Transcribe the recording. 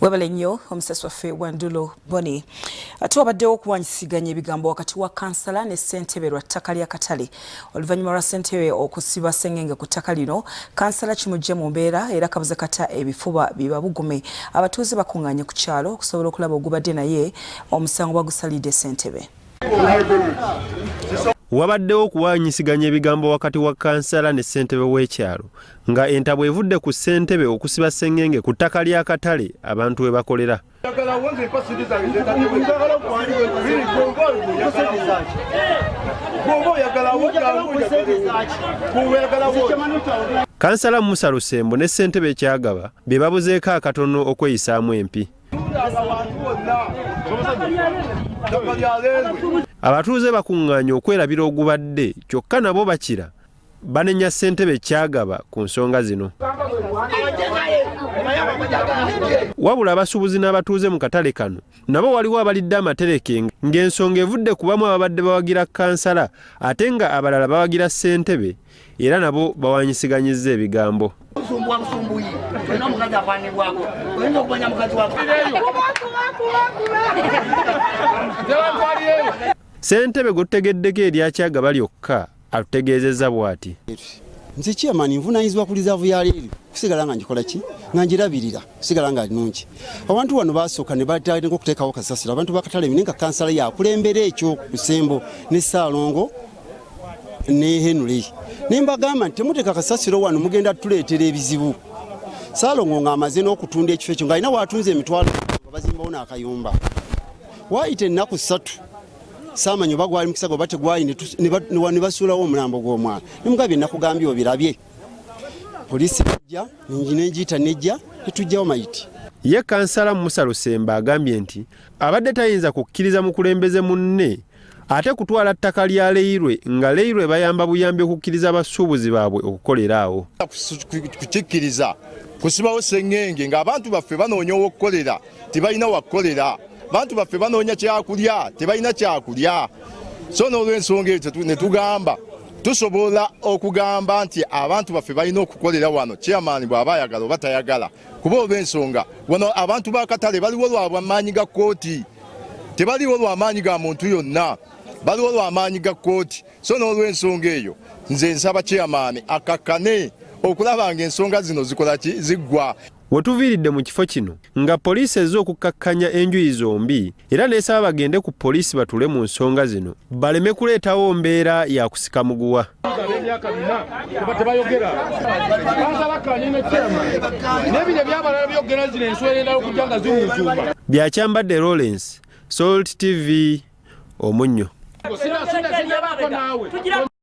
Webale nnyo omusasi waffe Wandulo Boni. Tuwabaddewo okuwanyisiganya ebigambo wakati wa kkansala ne ssentebe lwa ttaka lya Katale. Oluvannyuma lwa ssentebe okusiba sengenge ku ttaka lino, kkansala kimujje mu mbeera era kabuze kata ebifuba bibabugume. Abatuuze bakungaanye ku kyalo okusobola okulaba ogubadde naye omusango bagusalidde ssentebe. Wabaddewo okuwanyisiganya ebigambo wakati wa kkansala ne ssentebe w'ekyalo nga entabwe evudde ku ssentebe okusiba sengenge ku ttaka lya Katale abantu we bakolera. Kkansala Musa Lusembo ne ssentebe Kyagaba be babuzeeko akatono okweyisaamu empi. Abatuuze bakungaanye okwerabira ogubadde kyokka nabo bakira banenya ssentebe Kyagaba ku nsonga zino. Wabula abasuubuzi n'abatuuze mu katale kano nabo waliwo abalidde amatereke ng'ensonga evudde ku bamu ababadde bawagira kkansala ate nga abalala bawagira ssentebe era nabo bawanyisiganyizza ebigambo. Ssentebe guttegeddeko erya Kyagaba lyokka atutegeezezza bw'ati. Nze chairman nvunaanyizibwa ku lizaavu ya leero kusigala nga ngikola ki nga ngirabirira kusigala nga nungi. Abantu wano baasooka ne batandika okuteekawo kasasiro abantu ba Katale nga kkansala yakulembera ekyo ku Ssembo ne Ssaalongo ne Henry. Ne mbagamba nti temuteeka kasasiro wano mugenda tuleetera ebizibu. Ssaalongo ng'amaze n'okutunda ekifo ekyo ng'alina waatunze emitwalo nga bazimbawo n'akayumba. Waayita ennaku 3 Samanyo bagwali mukisago bate gwali ne basuulawo omulambo gw'omwana. Nemugabye nakugambye obirabye. Poliisi ejja, n'enjita nejja, netujjawo mayiti. Ye kkansala Musa Lusembo agambye nti abadde tayinza kukkiriza mukulembeze munne ate kutwala ttaka lya Leirwe nga Leirwe bayamba buyambi okukkiriza abasuubuzi baabwe okukolera awo. Kukikkiriza kusibawo sengenge ng'abantu baffe banoonya okukolera tebalina wakukolera. Bantu baffe banoonya kyakulya tebalina kyakulya. So n'olw'ensonga eyo ne tugamba tusobola okugamba nti abantu baffe balina okukolera wano chairman bw'aba ayagala oba tayagala. Kuba olw'ensonga wano abantu ba Katale baliwo lw'amaanyi ga kkooti, tebaliwo lw'amaanyi ga muntu yonna, baliwo lw'amaanyi ga kkooti. So n'olw'ensonga eyo nze nsaba chairman akakkane okulaba ng'ensonga zino zikola ki ziggwa. Wetuviiridde mu kifo kino nga poliisi ezze okukkakkanya enjuyi zombi era n'esaba bagende ku poliisi batule mu nsonga zino baleme kuleetawo mbeera ya kusika muguwa. Byakyambadde Lawrence, Salt TV, Omunnyo.